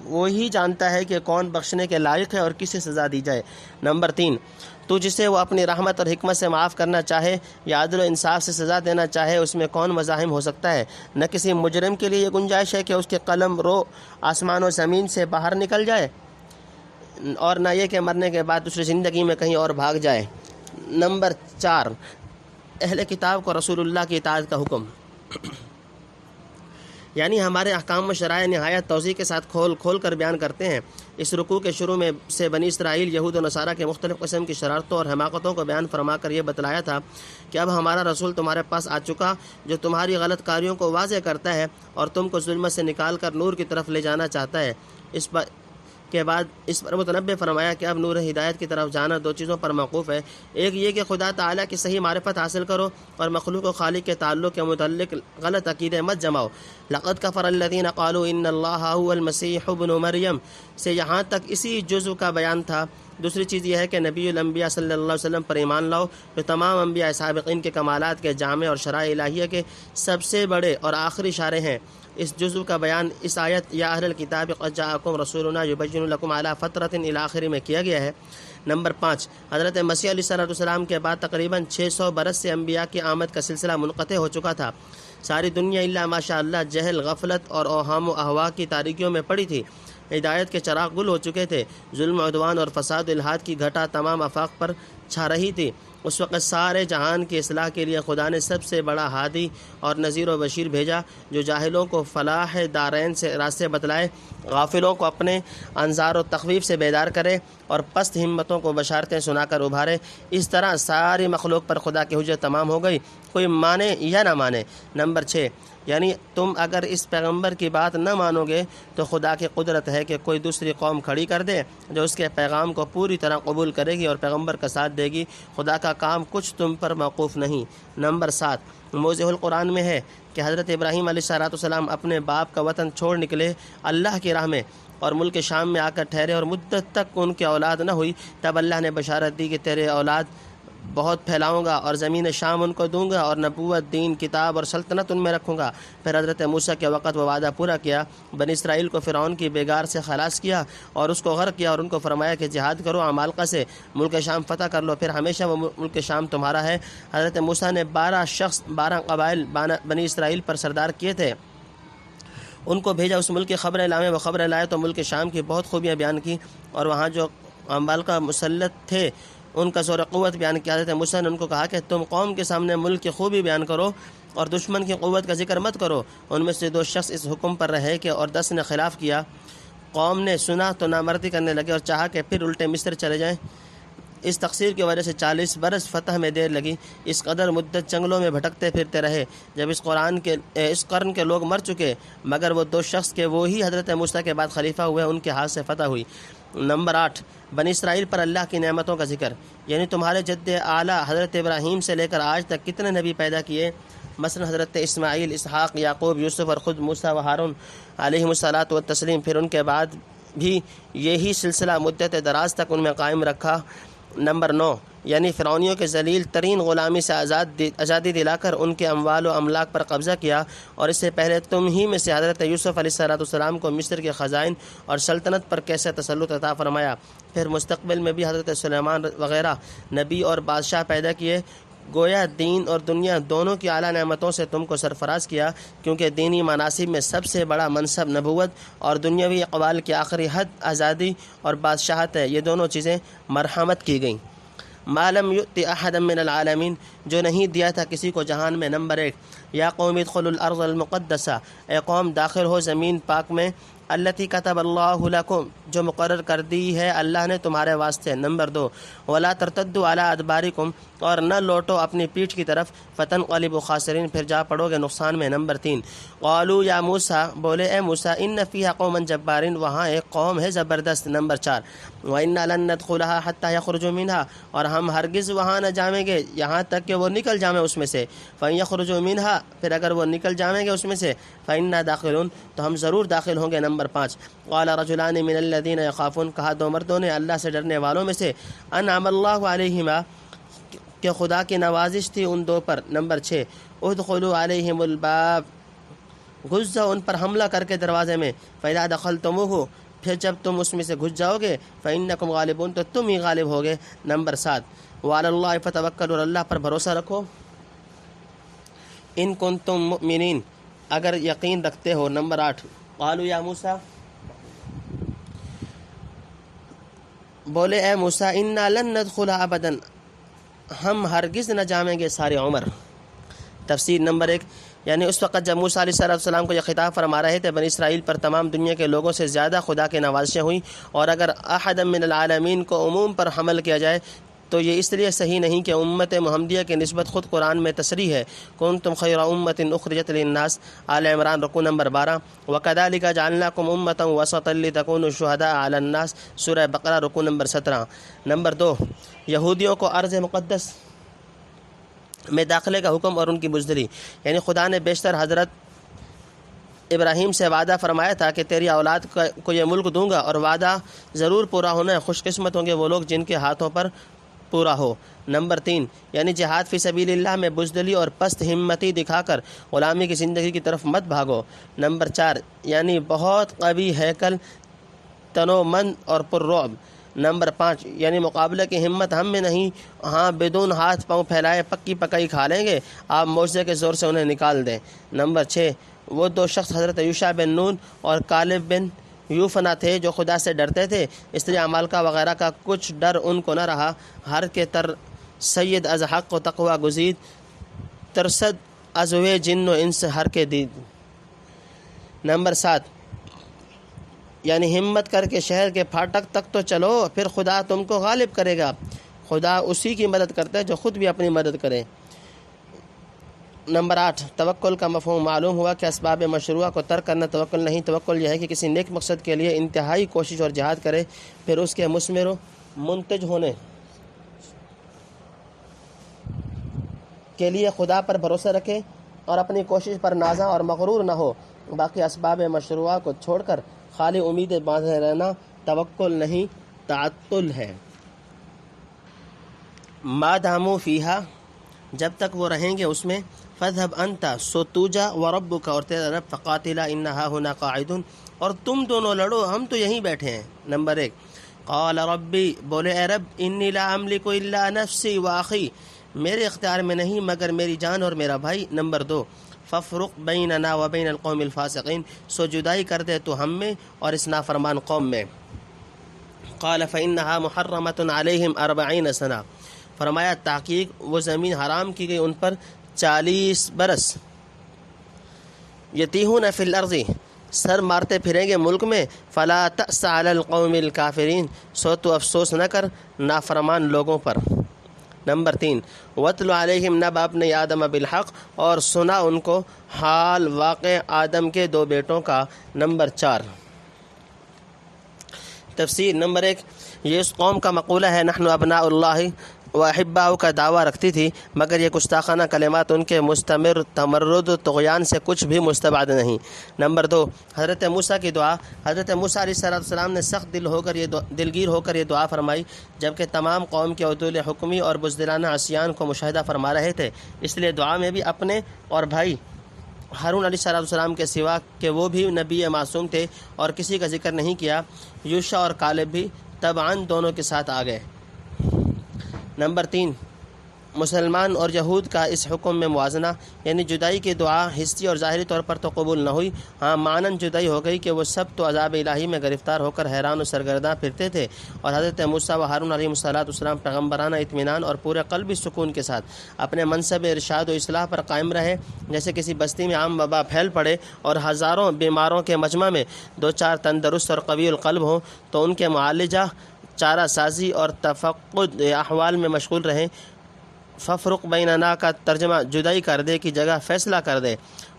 وہی جانتا ہے کہ کون بخشنے کے لائق ہے اور کسے سزا دی جائے۔ نمبر 3، تو جسے وہ اپنی رحمت اور حکمت سے معاف کرنا چاہے یا عدل و انصاف سے سزا دینا چاہے، اس میں کون مزاحم ہو سکتا ہے؟ نہ کسی مجرم کے لیے یہ گنجائش ہے کہ اس کے قلم رو آسمان و زمین سے باہر نکل جائے، اور نہ یہ کہ مرنے کے بعد دوسری زندگی میں کہیں اور بھاگ جائے۔ نمبر 4، اہل کتاب کو رسول اللہ کی اطاعت کا حکم، یعنی ہمارے احکام و شرائع نہایت توضیح کے ساتھ کھول کر بیان کرتے ہیں۔ اس رکوع کے شروع میں سے بنی اسرائیل، یہود و نصارہ کے مختلف قسم کی شرارتوں اور حماقتوں کو بیان فرما کر یہ بتلایا تھا کہ اب ہمارا رسول تمہارے پاس آ چکا جو تمہاری غلط کاریوں کو واضح کرتا ہے اور تم کو ظلمت سے نکال کر نور کی طرف لے جانا چاہتا ہے۔ کے بعد اس پر متنبع فرمایا کہ اب نور ہدایت کی طرف جانا 2 چیزوں پر موقوف ہے، ایک یہ کہ خدا تعالیٰ کی صحیح معرفت حاصل کرو اور مخلوق و خالق کے تعلق کے متعلق غلط عقیدے مت جماؤ۔ لقد کفر الذین قالوا ان اللہ هو المسیح ابن مریم سے یہاں تک اسی جزء کا بیان تھا دوسری چیز یہ ہے کہ نبی الانبیاء صلی اللہ علیہ وسلم پر ایمان لاؤ جو تمام انبیاء سابقین کے کمالات کے جامع اور شرائع الہیہ کے سب سے بڑے اور آخری شارح ہیں۔ اس جزو کا بیان اس آیت یا اہل الکتاب قد جاءکم رسولنا یبین لکم علی فترۃ الی آخر میں کیا گیا ہے۔ نمبر 5، حضرت مسیح علیہ السلام کے بعد تقریباً 600 برس سے انبیاء کی آمد کا سلسلہ منقطع ہو چکا تھا۔ ساری دنیا الا ماشاء اللہ جہل، غفلت اور اوہام و اہوا کی تاریکیوں میں پڑی تھی۔ ہدایت کے چراغ گل ہو چکے تھے۔ ظلم، عدوان اور فساد الحاد کی گھٹا تمام آفاق پر چھا رہی تھی۔ اس وقت سارے جہان کی اصلاح کے لیے خدا نے سب سے بڑا ہادی اور نذیر و بشیر بھیجا، جو جاہلوں کو فلاح دارین سے راستے بتلائے، غافلوں کو اپنے انذار و تخویف سے بیدار کرے اور پست ہمتوں کو بشارتیں سنا کر ابھارے۔ اس طرح ساری مخلوق پر خدا کی حجت تمام ہو گئی، کوئی مانے یا نہ مانے۔ نمبر 6، یعنی تم اگر اس پیغمبر کی بات نہ مانو گے تو خدا کی قدرت ہے کہ کوئی دوسری قوم کھڑی کر دے جو اس کے پیغام کو پوری طرح قبول کرے گی اور پیغمبر کا ساتھ دے گی۔ خدا کا کام کچھ تم پر موقوف نہیں۔ نمبر 7، موضح القرآن میں ہے کہ حضرت ابراہیم علیہ السلام اپنے باپ کا وطن چھوڑ نکلے اللہ کی راہ میں اور ملک شام میں آ کر ٹھہرے اور مدت تک ان کی اولاد نہ ہوئی۔ تب اللہ نے بشارت دی کہ تیرے اولاد بہت پھیلاؤں گا اور زمین شام ان کو دوں گا اور نبوت، دین، کتاب اور سلطنت ان میں رکھوں گا۔ پھر حضرت موسیٰ کے وقت وہ وعدہ پورا کیا، بنی اسرائیل کو فرعون کی بیگار سے خلاص کیا اور اس کو غرق کیا اور ان کو فرمایا کہ جہاد کرو عمالقہ سے، ملک شام فتح کر لو، پھر ہمیشہ وہ ملک شام تمہارا ہے۔ حضرت موسیٰ نے 12 قبائل بنی اسرائیل پر سردار کیے تھے، ان کو بھیجا اس ملک کی خبریں لائیں۔ وہ خبریں لائے تو ملک شام کی بہت خوبیاں بیان کی اور وہاں جو عمالقہ مسلط تھے ان کا زور قوت بیان کیا۔ حضرت موسیٰ نے ان کو کہا کہ تم قوم کے سامنے ملک کی خوبی بیان کرو اور دشمن کی قوت کا ذکر مت کرو۔ ان میں سے 2 شخص اس حکم پر رہے کہ اور 10 نے خلاف کیا۔ قوم نے سنا تو نامردی کرنے لگے اور چاہا کہ پھر الٹے مصر چلے جائیں۔ اس تقصیر کی وجہ سے 40 برس فتح میں دیر لگی۔ اس قدر مدت جنگلوں میں بھٹکتے پھرتے رہے جب اس قرن کے لوگ مر چکے، مگر وہ 2 شخص کے وہی حضرت موسیٰ کے بعد خلیفہ ہوئے، ان کے ہاتھ سے فتح ہوئی۔ نمبر 8، بنی اسرائیل پر اللہ کی نعمتوں کا ذکر، یعنی تمہارے جد اعلیٰ حضرت ابراہیم سے لے کر آج تک کتنے نبی پیدا کیے، مثلا حضرت اسماعیل، اسحاق، یعقوب، یوسف اور خود موسیٰ و ہارون علیہم الصلاۃ والتسلیم۔ پھر ان کے بعد بھی یہی سلسلہ مدت دراز تک ان میں قائم رکھا۔ نمبر 9، یعنی فرعونیوں کے ذلیل ترین غلامی سے آزادی دلا کر ان کے اموال و املاک پر قبضہ کیا، اور اس سے پہلے تم ہی میں سے حضرت یوسف علیہ السلام کو مصر کے خزائن اور سلطنت پر کیسے تسلط عطا فرمایا۔ پھر مستقبل میں بھی حضرت سلیمان وغیرہ نبی اور بادشاہ پیدا کیے، گویا دین اور دنیا دونوں کی اعلیٰ نعمتوں سے تم کو سرفراز کیا، کیونکہ دینی مناصب میں سب سے بڑا منصب نبوت اور دنیاوی اقوال کی آخری حد آزادی اور بادشاہت ہے۔ یہ دونوں چیزیں مرحمت کی گئیں۔ ما لم یؤت احدا من العالمین، جو نہیں دیا تھا کسی کو جہان میں۔ نمبر 1، یا قوم ادخلوا الارض المقدسہ، اے قوم داخل ہو زمین پاک میں، التی کتب اللہ لکم، جو مقرر کر دی ہے اللہ نے تمہارے واسطے۔ نمبر 2، ولا ترتدوا علی ادبارکم، اور نہ لوٹو اپنی پیٹھ کی طرف، فتنقلبوا خاسرین، پھر جا پڑو گے نقصان میں۔ نمبر 3، قالوا یا موسیٰ، بولے اے موسیٰ، ان فیہا قوما جبارین، وہاں ایک قوم ہے زبردست۔ نمبر 4، وَإِنَّا لَن نَّدْخُلَهَا حَتَّى يَخْرُجُوا مِنْهَا، اور ہم ہرگز وہاں نہ جائیں گے یہاں تک کہ وہ نکل جائیں اس میں سے۔ فَإِن يَخْرُجُوا مِنْهَا، پھر اگر وہ نکل جائیں گے اس میں سے، فَإِنَّا دَاخِلُونَ، تو ہم ضرور داخل ہوں گے۔ نمبر 5، قال رجلان من الذين يخافون، کہا 2 مردوں نے اللہ سے ڈرنے والوں میں سے، انعم اللہ علیہما، کہ خدا کی نوازش تھی ان 2 پر۔ نمبر 6، ادخلوا علیہم الباب، گھس جاؤ ان پر حملہ کر کے دروازے میں، فإذا دخلتموہ، پھر جب تم اس میں سے گھس جاؤ گے، فإنکم غالبون، تو تم ہی غالب ہوگے۔ نمبر 7، وعلی اللہ فتوکلوا، اور اللہ پر بھروسہ رکھو، ان کنتم مؤمنین، اگر یقین رکھتے ہو۔ نمبر 8، قالوا یا موسیٰ، بولے اے موسیٰ، انا لن ندخلها ابدا، ہم ہرگز نہ جائیں گے ساری عمر۔ تفسیر نمبر 1، یعنی اس وقت جب موسیٰ علیہ السلام کو یہ خطاب فرما رہے تھے، بنی اسرائیل پر تمام دنیا کے لوگوں سے زیادہ خدا کی نوازشیں ہوئیں، اور اگر احد من العالمین کو عموم پر حمل کیا جائے تو یہ اس لیے صحیح نہیں کہ امت محمدیہ کی نسبت خود قرآن میں تصریح ہے، کنتم خیر امت اخرجت للناس، آل عمران رکوع نمبر 12، وکذالک جعلناکم امۃ وسطا لتکونوا شہداء علی الناس، سورہ بقرہ رکوع نمبر 17۔ نمبر 2، یہودیوں کو ارض مقدس میں داخلے کا حکم اور ان کی بزدلی، یعنی خدا نے بیشتر حضرت ابراہیم سے وعدہ فرمایا تھا کہ تیری اولاد کو یہ ملک دوں گا، اور وعدہ ضرور پورا ہونا ہے، خوش قسمت ہوں گے وہ لوگ جن کے ہاتھوں پر پورا ہو۔ نمبر 3، یعنی جہاد فی سبیل اللہ میں بزدلی اور پست ہمتی دکھا کر غلامی کی زندگی کی طرف مت بھاگو۔ نمبر 4، یعنی بہت قوی ہیکل، تنومند اور پررعب۔ نمبر 5، یعنی مقابلہ کی ہمت ہم میں نہیں، ہاں بدون ہاتھ پاؤں پھیلائے پکی پکائی کھا لیں گے، آپ معجزے کے زور سے انہیں نکال دیں۔ نمبر 6، وہ 2 شخص حضرت یوشع بن نون اور کالب بن یوفنا تھے جو خدا سے ڈرتے تھے، اس لیے عمالقہ وغیرہ کا کچھ ڈر ان کو نہ رہا۔ ہر کے تر سید از حق و تقوی گزید، ترسد از ہوئے جن و انس ہر کے دید۔ نمبر 7، یعنی ہمت کر کے شہر کے پھاٹک تک تو چلو، پھر خدا تم کو غالب کرے گا، خدا اسی کی مدد کرتا ہے جو خود بھی اپنی مدد کرے۔ نمبر 8، توکل کا مفہوم معلوم ہوا کہ اسباب مشروعہ کو ترک کرنا توکل نہیں، توکل یہ ہے کہ کسی نیک مقصد کے لیے انتہائی کوشش اور جہاد کرے، پھر اس کے مثمر و منتج ہونے کے لیے خدا پر بھروسہ رکھے اور اپنی کوشش پر نازاں اور مغرور نہ ہو۔ باقی اسباب مشروعہ کو چھوڑ کر خالی امیدیں باندھے رہنا توکل نہیں، تعطل ہے۔ ما داموا فیہا، جب تک وہ رہیں گے اس میں، فذهب انت، سو تو جا، وربک، اور تیرا رب، فقاتلا ان ھاہنا قاعدون، اور تم دونوں لڑو، ہم تو یہیں بیٹھے ہیں۔ نمبر 1، قال ربی، بولے اے رب، انی لا املک الا نفسی واخی، میرے اختیار میں نہیں مگر میری جان اور میرا بھائی۔ نمبر 2، ففرق بیننا وبین القوم الفاسقین، سو جدائی کر دے تو ہم میں اور اس نافرمان قوم میں۔ قال فإنها محرمۃ علیہم 40 سنہ، فرمایا تحقیق وہ زمین حرام کی گئی ان پر 40 برس۔ یتیہون فی الارض، سر مارتے پھریں گے ملک میں، فلا تأس علی القوم الکافرین، سو تو افسوس نہ کر نافرمان لوگوں پر۔ نمبر 3، وَاتْلُ عَلَيْهِمْ نَبَأَ ابْنَيْ آدَمَ بِالْحَقِّ، اور سنا ان کو حال واقع آدم کے 2 بیٹوں کا۔ نمبر 4، تفسیر۔ نمبر 1، یہ اس قوم کا مقولہ ہے نحن ابناء اللہ و احباؤ کا دعویٰ رکھتی تھی، مگر یہ گستاخانہ کلمات ان کے مستمر تمرد و طغیان سے کچھ بھی مستبعد نہیں۔ نمبر 2، حضرت موسیٰ کی دعا۔ حضرت موسیٰ علیہ السلام نے سخت دلگیر ہو کر یہ دعا فرمائی جبکہ تمام قوم کے عدول حکمی اور بزدلانہ عصیان کو مشاہدہ فرما رہے تھے، اس لیے دعا میں بھی اپنے اور بھائی ہارون علیہ السلام کے سوا کہ وہ بھی نبی معصوم تھے اور کسی کا ذکر نہیں کیا۔ یوشع اور کالب بھی تبعاً دونوں کے ساتھ آ گئے۔ نمبر 3، مسلمان اور یہود کا اس حکم میں موازنہ، یعنی جدائی کی دعا حصی اور ظاہری طور پر تو قبول نہ ہوئی، ہاں معنن جدائی ہو گئی کہ وہ سب تو عذاب الہی میں گرفتار ہو کر حیران و سرگرداں پھرتے تھے، اور حضرت موسیٰ و ہارون علیہ السلام پیغمبرانہ اطمینان اور پورے قلبی سکون کے ساتھ اپنے منصب ارشاد و اصلاح پر قائم رہے۔ جیسے کسی بستی میں عام وبا پھیل پڑے اور ہزاروں بیماروں کے مجمع میں 2-4 تندرست اور قوی القلب ہوں تو ان کے معالجہ، چارہ سازی اور تفقد احوال میں مشغول رہیں۔ ففرق بیننا کا ترجمہ جدائی کر دے کی جگہ فیصلہ کر دے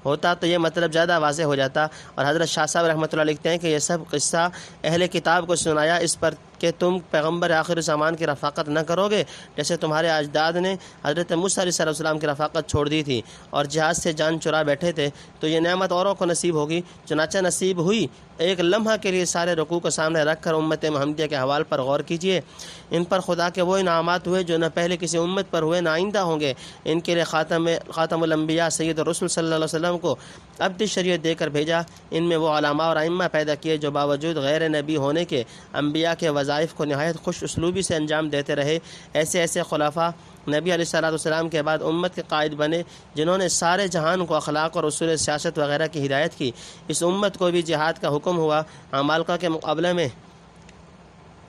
ہوتا تو یہ مطلب زیادہ واضح ہو جاتا، اور حضرت شاہ صاحب رحمۃ اللہ لکھتے ہیں کہ یہ سب قصہ اہل کتاب کو سنایا اس پر کہ تم پیغمبر آخر زمان کی رفاقت نہ کرو گے جیسے تمہارے اجداد نے حضرت موسیٰ علیہ السلام کی رفاقت چھوڑ دی تھی اور جہاز سے جان چرا بیٹھے تھے، تو یہ نعمت اوروں کو نصیب ہوگی۔ چنانچہ نصیب ہوئی۔ ایک لمحہ کے لیے سارے رکوع کو سامنے رکھ کر امت محمدیہ کے حوال پر غور کیجیے۔ ان پر خدا کے وہ انعامات ہوئے جو نہ پہلے کسی امت پر ہوئے نہ آئندہ ہوں گے۔ ان کے لیے خاتم الانبیاء سید الرسل صلی اللہ علیہ وسلم کو ابدی شریعت دے کر بھیجا۔ ان میں وہ علماء اور ائمہ پیدا کیے جو باوجود غیر نبی ہونے کے انبیاء کے وظائف کو نہایت خوش اسلوبی سے انجام دیتے رہے۔ ایسے خلفاء نبی علیہ السلام کے بعد امت کے قائد بنے جنہوں نے سارے جہان کو اخلاق اور اصول سیاست وغیرہ کی ہدایت کی۔ اس امت کو بھی جہاد کا حکم ہوا، عمالقہ کے مقابلے میں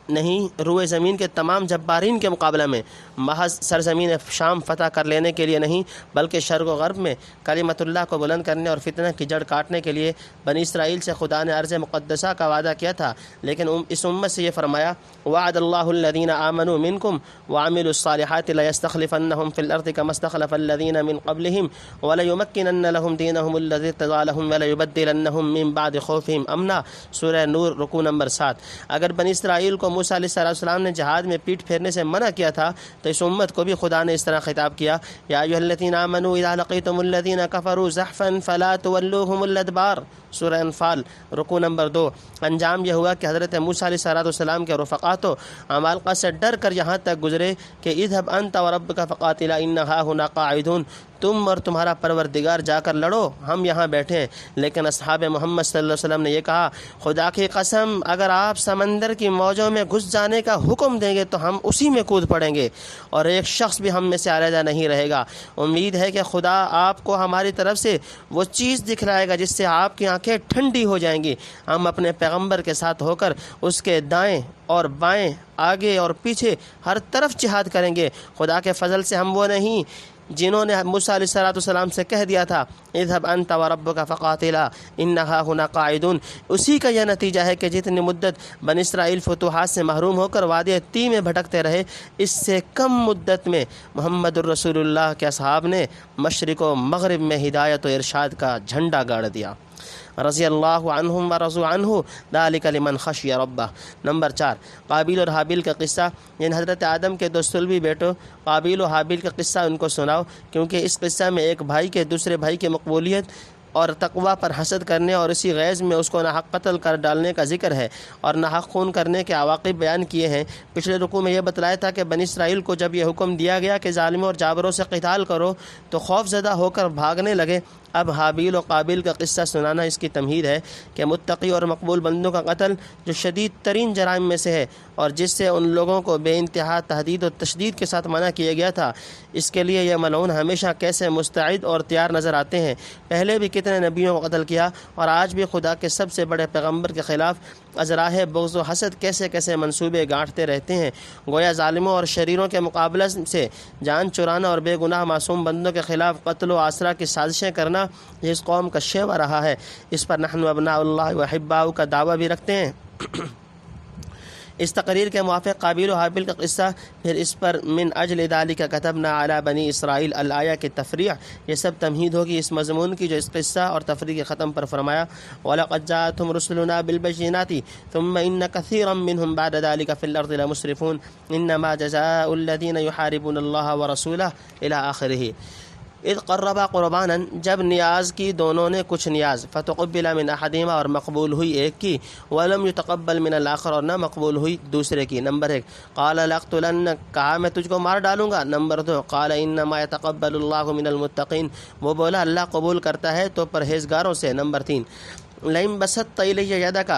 نہیں، روئے زمین کے تمام جبارین کے مقابلے میں، محض سرزمین شام فتح کر لینے کے لیے نہیں بلکہ شرق و غرب میں کلمت اللہ کو بلند کرنے اور فتنہ کی جڑ کاٹنے کے لیے۔ بنی اسرائیل سے خدا نے ارض مقدسہ کا وعدہ کیا تھا، لیکن اس امت سے یہ فرمایا وعد اللہ الذین آمنوا منکم وعملوا الصالحات لیستخلفنہم فی الارض کما استخلف الذین من قبلہم ولیمکنن لہم دینہم الذی ارتضی لہم ولیبدلنہم من بعد خوفہم امنا۔ سورہ نور رکوع نمبر 7۔ اگر بنی اسرائیل کو موسیٰ علیہ السلام نے جہاد میں پیٹھ پھیرنے سے منع کیا تھا تو اس امت کو بھی خدا نے اس طرح خطاب کیا، یا ایھا الذین آمنوا اذا لقیتم الذین کفروا زحفا فلا تولوہم الادبار۔ سورہ انفال رکوع نمبر 2۔ انجام یہ ہوا کہ حضرت موسیٰ علیہ السلام کے رفقا تو عمالقہ سے ڈر کر یہاں تک گزرے کہ اذهب انت وربک فقاتلا ان ھاہنا قاعدون، تم اور تمہارا پروردگار جا کر لڑو، ہم یہاں بیٹھے ہیں۔ لیکن اصحاب محمد صلی اللہ علیہ وسلم نے یہ کہا، خدا کی قسم اگر آپ سمندر کی موجوں میں گھس جانے کا حکم دیں گے تو ہم اسی میں کود پڑیں گے اور ایک شخص بھی ہم میں سے علیحدہ نہیں رہے گا۔ امید ہے کہ خدا آپ کو ہماری طرف سے وہ چیز دکھلائے گا جس سے آپ کی آنکھیں ٹھنڈی ہو جائیں گی۔ ہم اپنے پیغمبر کے ساتھ ہو کر اس کے دائیں اور بائیں، آگے اور پیچھے ہر طرف جہاد کریں گے۔ خدا کے فضل سے ہم وہ نہیں جنہوں نے موسیٰ علیہ السلام سے کہہ دیا تھا اذهب انت وربک فقاتلا ان ھاہنا قاعدون، اسی کا یہ نتیجہ ہے کہ جتنی مدت بنی اسرائیل فتوحات سے محروم ہو کر وادی تی میں بھٹکتے رہے، اس سے کم مدت میں محمد الرسول اللہ کے اصحاب نے مشرق و مغرب میں ہدایت و ارشاد کا جھنڈا گاڑ دیا۔ رضی اللہ عنہم ورضوا عنہ ذلک لمن خشی ربہ۔ نمبر 4، قابیل اور حابیل کا قصہ، یعنی حضرت آدم کے دو صلبی بیٹوں قابیل و حابیل کا قصہ ان کو سناؤ، کیونکہ اس قصہ میں ایک بھائی کے دوسرے بھائی کی مقبولیت اور تقوی پر حسد کرنے اور اسی غیظ میں اس کو ناحق قتل کر ڈالنے کا ذکر ہے اور ناحق خون کرنے کے عواقب بیان کیے ہیں۔ پچھلے رکوع میں یہ بتلایا تھا کہ بنی اسرائیل کو جب یہ حکم دیا گیا کہ ظالموں اور جابروں سے قتال کرو تو خوف زدہ ہو کر بھاگنے لگے۔ اب حابیل و قابیل کا قصہ سنانا اس کی تمہید ہے کہ متقی اور مقبول بندوں کا قتل جو شدید ترین جرائم میں سے ہے اور جس سے ان لوگوں کو بے انتہا تہدید و تشدید کے ساتھ منع کیا گیا تھا، اس کے لیے یہ ملعون ہمیشہ کیسے مستعد اور تیار نظر آتے ہیں۔ پہلے بھی کتنے نبیوں کو قتل کیا اور آج بھی خدا کے سب سے بڑے پیغمبر کے خلاف ازراہ بغض و حسد کیسے کیسے منصوبے گاڑتے رہتے ہیں۔ گویا ظالموں اور شریروں کے مقابلے سے جان چرانا اور بے گناہ معصوم بندوں کے خلاف قتل و آسرا کی سازشیں کرنا یہ اس قوم کا شیوہ رہا ہے۔ اس پر نحن ابناء اللہ و احباؤہ کا دعویٰ بھی رکھتے ہیں۔ اس تقریر کے موافق قابیل و حابیل کا قصہ، پھر اس پر من اجل ذلک کتبنا علی بنی اسرائیل الآیہ کی تفریع، یہ سب تمہید ہوگی اس مضمون کی جو اس قصہ اور تفریع کے ختم پر فرمایا وَلَقَدْ جَاءَتْهُمْ رُسُلُنَا بِالْبَيِّنَاتِ ثُمَّ إِنَّ كَثِيرًا مِّنْهُمْ بَعْدَ ذَلِكَ فِي الْأَرْضِ لَمُسْرِفُونَ إِنَّمَا جَزَاءُ الَّذِينَ يُحَارِبُونَ اللَّهَ وَرَسُولَهُ إِلَى آخِرِهِ۔ اذ قربا قربانا، جب نیاز کی دونوں نے کچھ نیاز، فتقبل من احدہما، اور مقبول ہوئی ایک کی، ولم يتقبل من الاخر، اور نہ مقبول ہوئی دوسرے کی۔ نمبر 1، قال لاقتلنک، کہا میں تجھ کو مار ڈالوں گا۔ نمبر 2، قال انما يتقبل اللہ من المتقین، وہ بولا اللہ قبول کرتا ہے تو پرہیزگاروں سے۔ نمبر 3، لئن بسطت الی یدک،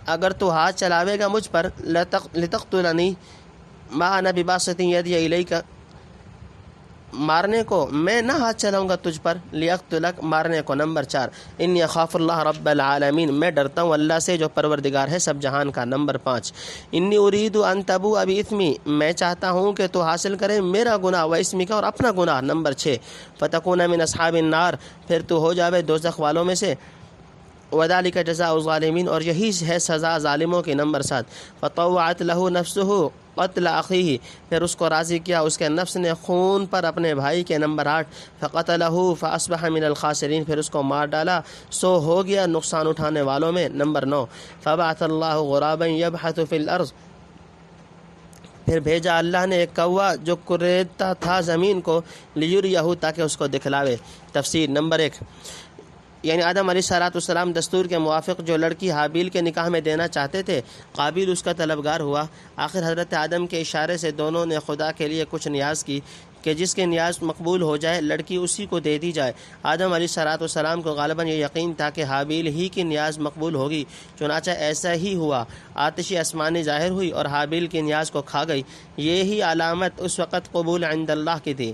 اگر تو ہاتھ چلاوے گا مجھ پر، لتقتلنی ما انا بباسط یدی الیک، مارنے کو میں نہ ہاتھ چلاؤں گا تجھ پر، لیقتلک، مارنے کو۔ نمبر 4، انی اخاف اللہ رب العالمین، میں ڈرتا ہوں اللہ سے جو پروردگار ہے سب جہان کا۔ نمبر 5، انی ارید ان تبوء باسمی، میں چاہتا ہوں کہ تو حاصل کرے میرا گناہ و اسمی کا، اور اپنا گناہ۔ نمبر 6، فتکون من اصحاب النار، پھر تو ہو جاوے دوزخ والوں میں سے۔ وذالک جزاء الظالمین، اور یہی ہے سزا ظالموں کی۔ نمبر 7، فطوعت له نفسه قتل اخیہ، پھر اس کو راضی کیا اس کے نفس نے خون پر اپنے بھائی کے۔ نمبر 8، فقتلہ فاصبح من الخاسرین، پھر اس کو مار ڈالا سو ہو گیا نقصان اٹھانے والوں میں۔ نمبر 9، فبعث اللہ غرابا یبحث فی الارض، پھر بھیجا اللہ نے ایک کوا جو کریدتا تھا زمین کو، لیریہ، تاکہ اس کو دکھلاوے۔ تفسیر۔ نمبر 1، یعنی آدم علیہ السلام دستور کے موافق جو لڑکی حابیل کے نکاح میں دینا چاہتے تھے، قابیل اس کا طلبگار ہوا۔ آخر حضرت آدم کے اشارے سے دونوں نے خدا کے لیے کچھ نیاز کی کہ جس کی نیاز مقبول ہو جائے لڑکی اسی کو دے دی جائے۔ آدم علیہ السلام کو غالباً یہ یقین تھا کہ حابیل ہی کی نیاز مقبول ہوگی، چنانچہ ایسا ہی ہوا۔ آتش آسمانی ظاہر ہوئی اور حابیل کی نیاز کو کھا گئی۔ یہی علامت اس وقت قبول عند اللہ کی تھی۔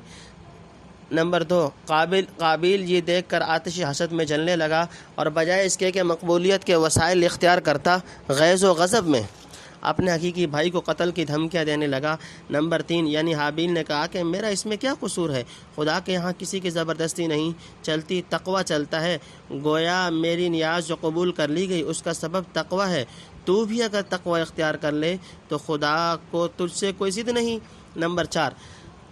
نمبر 2، قابیل یہ دیکھ کر آتش حسد میں جلنے لگا اور بجائے اس کے کہ مقبولیت کے وسائل اختیار کرتا، غیظ و غضب میں اپنے حقیقی بھائی کو قتل کی دھمکیاں دینے لگا۔ نمبر 3، یعنی حابیل نے کہا کہ میرا اس میں کیا قصور ہے، خدا کے یہاں کسی کی زبردستی نہیں چلتی، تقوی چلتا ہے، گویا میری نیاز جو قبول کر لی گئی اس کا سبب تقوی ہے، تو بھی اگر تقوی اختیار کر لے تو خدا کو تجھ سے کوئی ضد نہیں۔ نمبر 4،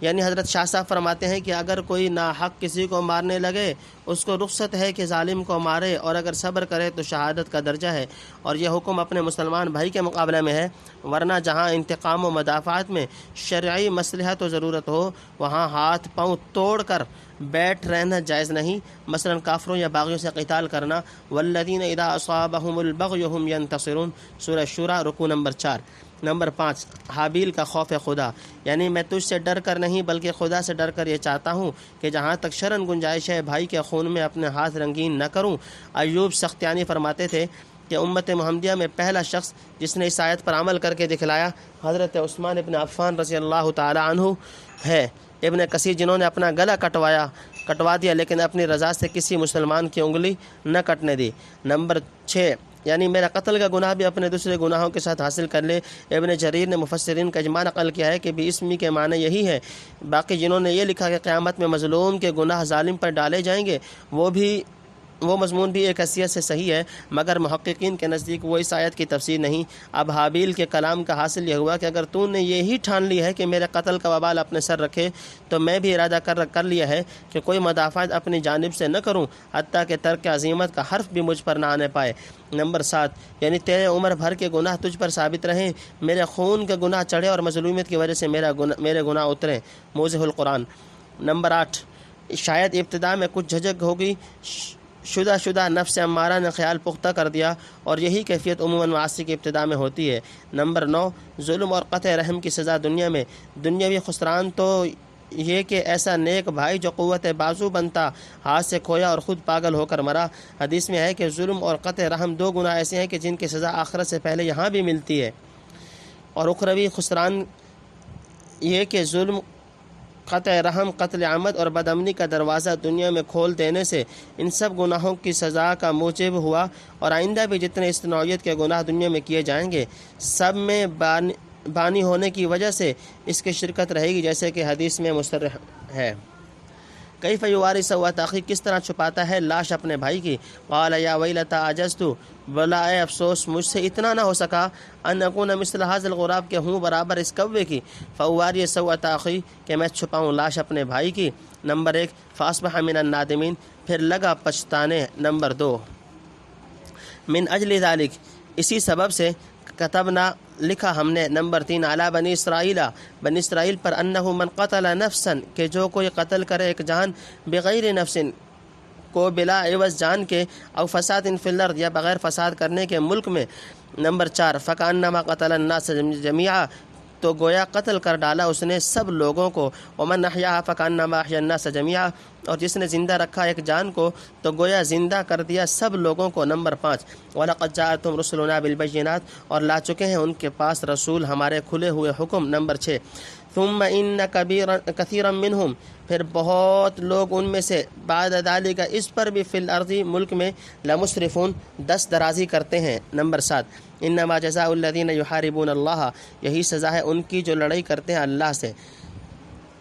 یعنی حضرت شاہ صاحب فرماتے ہیں کہ اگر کوئی ناحق کسی کو مارنے لگے اس کو رخصت ہے کہ ظالم کو مارے، اور اگر صبر کرے تو شہادت کا درجہ ہے، اور یہ حکم اپنے مسلمان بھائی کے مقابلے میں ہے، ورنہ جہاں انتقام و مدافعات میں شرعی مصلحت و ضرورت ہو وہاں ہاتھ پاؤں توڑ کر بیٹھ رہنا جائز نہیں، مثلا کافروں یا باغیوں سے قتال کرنا۔ والذین اذا اصابہم البغی هم ینتصرون، سورہ شورى رکوع نمبر 4۔ نمبر 5، حابیل کا خوف خدا، یعنی میں تجھ سے ڈر کر نہیں بلکہ خدا سے ڈر کر یہ چاہتا ہوں کہ جہاں تک شرعاً گنجائش ہے بھائی کے خون میں اپنے ہاتھ رنگین نہ کروں۔ ایوب سختیانی فرماتے تھے کہ امت محمدیہ میں پہلا شخص جس نے اس آیت پر عمل کر کے دکھلایا حضرت عثمان ابن عفان رضی اللہ تعالی عنہ ہے۔ ابن کثیر، جنہوں نے اپنا گلا کٹوا دیا لیکن اپنی رضا سے کسی مسلمان کی انگلی نہ کٹنے دی۔ نمبر 6، یعنی میرا قتل کا گناہ بھی اپنے دوسرے گناہوں کے ساتھ حاصل کر لے۔ ابن جریر نے مفسرین کا اجماع نقل کیا ہے کہ بھی اسمی کے معنی یہی ہے۔ باقی جنہوں نے یہ لکھا کہ قیامت میں مظلوم کے گناہ ظالم پر ڈالے جائیں گے، وہ مضمون بھی ایک حیثیت سے صحیح ہے، مگر محققین کے نزدیک وہ اس آیت کی تفسیر نہیں۔ اب حابیل کے کلام کا حاصل یہ ہوا کہ اگر تو نے یہی ٹھان لی ہے کہ میرے قتل کا وبال اپنے سر رکھے تو میں بھی ارادہ کر لیا ہے کہ کوئی مدافعت اپنی جانب سے نہ کروں، حتیٰ کہ ترک عظیمت کا حرف بھی مجھ پر نہ آنے پائے۔ نمبر 7، یعنی تیرے عمر بھر کے گناہ تجھ پر ثابت رہیں، میرے خون کے گناہ چڑھے اور مظلومیت کی وجہ سے میرے گناہ اتریں۔ موضح القرآن۔ نمبر 8، شاید ابتدا میں کچھ جھجک ہوگی، شدہ نفس امارہ نے خیال پختہ کر دیا، اور یہی کیفیت عموماً معاصی کی ابتدا میں ہوتی ہے۔ نمبر 9، ظلم اور قطع رحم کی سزا دنیا میں۔ دنیاوی خسران تو یہ کہ ایسا نیک بھائی جو قوت بازو بنتا ہاتھ سے کھویا اور خود پاگل ہو کر مرا۔ حدیث میں ہے کہ ظلم اور قطع رحم 2 گناہ ایسے ہیں کہ جن کی سزا آخرت سے پہلے یہاں بھی ملتی ہے، اور اخروی خسران یہ کہ ظلم، قطع رحم، قتل عمد اور بدامنی کا دروازہ دنیا میں کھول دینے سے ان سب گناہوں کی سزا کا موجب ہوا، اور آئندہ بھی جتنے اس نوعیت کے گناہ دنیا میں کیے جائیں گے سب میں بانی ہونے کی وجہ سے اس کی شرکت رہے گی، جیسے کہ حدیث میں مصرح ہے۔ کیف یواری سوءۃ اخی، کس طرح چھپاتا ہے لاش اپنے بھائی کی۔ قال یا ویلتا عجزت، بولا اے افسوس مجھ سے اتنا نہ ہو سکا، ان اکون مثل ھذا الغراب، کہ ہوں برابر اس کوے کی، فاواری سوءۃ اخی، کہ میں چھپاؤں لاش اپنے بھائی کی۔ نمبر 1، فاصبح من النادمین، پھر لگا پچھتانے۔ نمبر 2، من اجل ذلک، اسی سبب سے، کتبنا، لکھا ہم نے۔ نمبر 3، علی بنی اسرائیل پر، انہ من قتل نفسا، کہ جو کوئی قتل کرے ایک جان، بغیر نفس، کو بلا عوض جان کے، او فساد فی الارض، یا بغیر فساد کرنے کے ملک میں۔ نمبر 4، فکانما قتل الناس جمیعا، تو گویا قتل کر ڈالا اس نے سب لوگوں کو۔ ومن احیاھا فکانما احیا الناس جمیعا، اور جس نے زندہ رکھا ایک جان کو تو گویا زندہ کر دیا سب لوگوں کو۔ نمبر 5، وَلَقَدْ جَاءَتْهُمْ رُسُلُنَا بِالْبَيِّنَاتِ، اور لا چکے ہیں ان کے پاس رسول ہمارے کھلے ہوئے حکم۔ نمبر 6، ثُمَّ إِنَّ كَثِيرًا مِّنْهُمْ، پھر بہت لوگ ان میں سے، بعد ذالک، اس پر بھی، فی الارض، ملک میں، لمسرفون، دست درازی کرتے ہیں۔ نمبر 7، انما جزاء الذین یحاربون اللہ، یہی سزا ہے ان کی جو لڑائی کرتے ہیں اللہ سے۔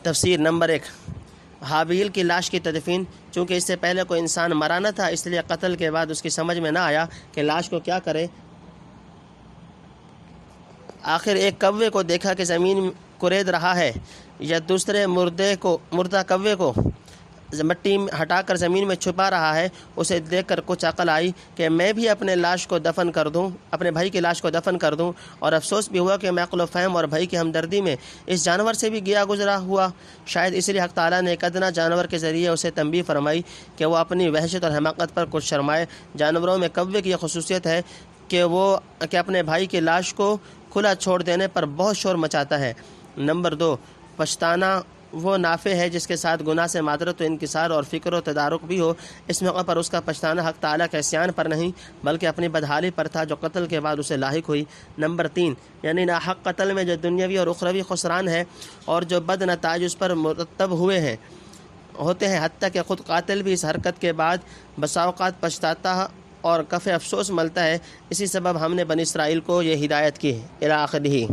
تفسیر۔ نمبر 1، حابیل کی لاش کی تدفین، چونکہ اس سے پہلے کوئی انسان مرا نہ تھا، اس لیے قتل کے بعد اس کی سمجھ میں نہ آیا کہ لاش کو کیا کرے۔ آخر ایک کوے کو دیکھا کہ زمین کورید رہا ہے، یا دوسرے مردہ کوے کو مٹی ہٹا کر زمین میں چھپا رہا ہے، اسے دیکھ کر کچھ عقل آئی کہ میں بھی اپنے بھائی کی لاش کو دفن کر دوں، اور افسوس بھی ہوا کہ میں عقل و فہم اور بھائی کی ہمدردی میں اس جانور سے بھی گیا گزرا ہوا۔ شاید اس لیے حق تعالیٰ نے ایک ادنا جانور کے ذریعے اسے تنبیہ فرمائی کہ وہ اپنی وحشت اور حماقت پر کچھ شرمائے۔ جانوروں میں کوے کی یہ خصوصیت ہے کہ وہ اپنے بھائی کی لاش کو کھلا چھوڑ دینے پر بہت شور مچاتا ہے۔ نمبر 2، پچھتانا وہ نافع ہے جس کے ساتھ گناہ سے معذرت و انکسار اور فکر و تدارک بھی ہو۔ اس موقع پر اس کا پچھتانا حق تعالیٰ کے عصیان پر نہیں بلکہ اپنی بدحالی پر تھا جو قتل کے بعد اسے لاحق ہوئی۔ نمبر 3، یعنی ناحق قتل میں جو دنیاوی اور اخروی خسران ہے اور جو بد نتائج اس پر مرتب ہوتے ہیں، حتیٰ کہ خود قاتل بھی اس حرکت کے بعد بسا اوقات پچھتاتا اور کف افسوس ملتا ہے۔ اسی سبب ہم نے بنی اسرائیل کو یہ ہدایت کی۔ الی آخرہ۔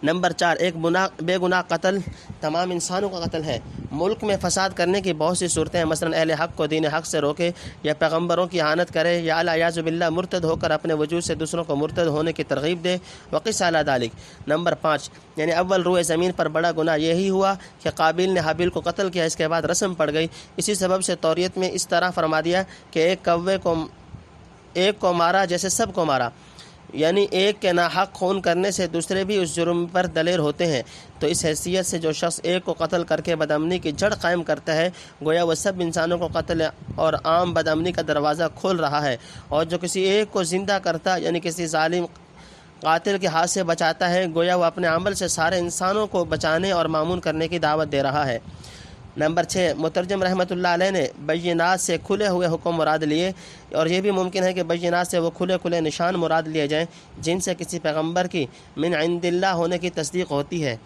نمبر 4، ایک بے گناہ قتل تمام انسانوں کا قتل ہے۔ ملک میں فساد کرنے کی بہت سی صورتیں ہیں، مثلا اہل حق کو دین حق سے روکے یا پیغمبروں کی اہانت کرے یا الیاذ باللہ مرتد ہو کر اپنے وجود سے دوسروں کو مرتد ہونے کی ترغیب دے، وقس علی ذالک۔ نمبر 5، یعنی اول روئے زمین پر بڑا گناہ یہی ہوا کہ قابیل نے حابیل کو قتل کیا، اس کے بعد رسم پڑ گئی۔ اسی سبب سے توریت میں اس طرح فرما دیا کہ ایک کو مارا جیسے سب کو مارا، یعنی ایک کے ناحق خون کرنے سے دوسرے بھی اس جرم پر دلیر ہوتے ہیں۔ تو اس حیثیت سے جو شخص ایک کو قتل کر کے بدامنی کی جڑ قائم کرتا ہے، گویا وہ سب انسانوں کو قتل اور عام بدامنی کا دروازہ کھول رہا ہے، اور جو کسی ایک کو زندہ کرتا یعنی کسی ظالم قاتل کے ہاتھ سے بچاتا ہے، گویا وہ اپنے عمل سے سارے انسانوں کو بچانے اور معمون کرنے کی دعوت دے رہا ہے۔ نمبر 6، مترجم رحمۃ اللہ علیہ نے بینات سے کھلے ہوئے حکم مراد لیے، اور یہ بھی ممکن ہے کہ بینات سے وہ کھلے نشان مراد لیے جائیں جن سے کسی پیغمبر کی من عند اللہ ہونے کی تصدیق ہوتی ہے۔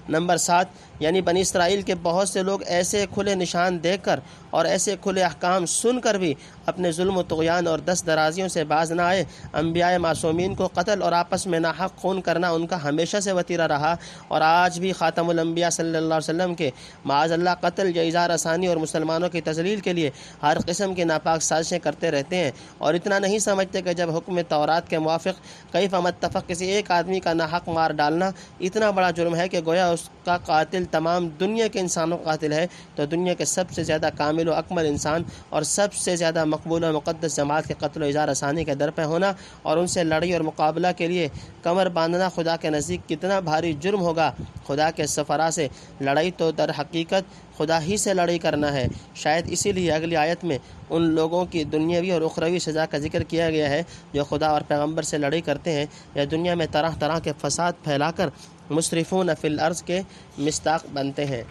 نمبر 7، یعنی بنی اسرائیل کے بہت سے لوگ ایسے کھلے نشان دیکھ کر اور ایسے کھلے احکام سن کر بھی اپنے ظلم و طغیان اور دست درازیوں سے باز نہ آئے۔ انبیاء معصومین کو قتل اور آپس میں ناحق خون کرنا ان کا ہمیشہ سے وتیرہ رہا، اور آج بھی خاتم الانبیاء صلی اللہ علیہ وسلم کے معاذ اللہ قتل یا اظہار آسانی اور مسلمانوں کی تذلیل کے لیے ہر قسم کی ناپاک سازشیں کرتے رہتے ہیں، اور اتنا نہیں سمجھتے کہ جب حکم تورات کے موافق کیف متفق کسی ایک آدمی کا ناحق مار ڈالنا اتنا بڑا جرم ہے کہ گویا اس کا قاتل تمام دنیا کے انسانوں کا قاتل ہے، تو دنیا کے سب سے زیادہ کامل و اکمل انسان اور سب سے زیادہ مقبول و مقدس جماعت کے قتل و اظہار آسانی کے در پہ ہونا اور ان سے لڑائی اور مقابلہ کے لیے کمر باندھنا خدا کے نزدیک کتنا بھاری جرم ہوگا۔ خدا کے سفراء سے لڑائی تو در حقیقت خدا ہی سے لڑائی کرنا ہے۔ شاید اسی لیے اگلی آیت میں ان لوگوں کی دنیاوی اور اخروی سزا کا ذکر کیا گیا ہے جو خدا اور پیغمبر سے لڑائی کرتے ہیں یا دنیا میں طرح طرح کے فساد پھیلا کر مسرفون فی الارض کے مصداق بنتے ہیں۔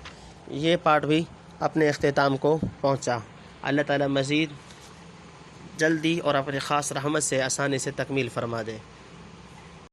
یہ پارٹ بھی اپنے اختتام کو پہنچا۔ اللہ تعالی مزید جلدی اور اپنے خاص رحمت سے آسانی سے تکمیل فرما دے۔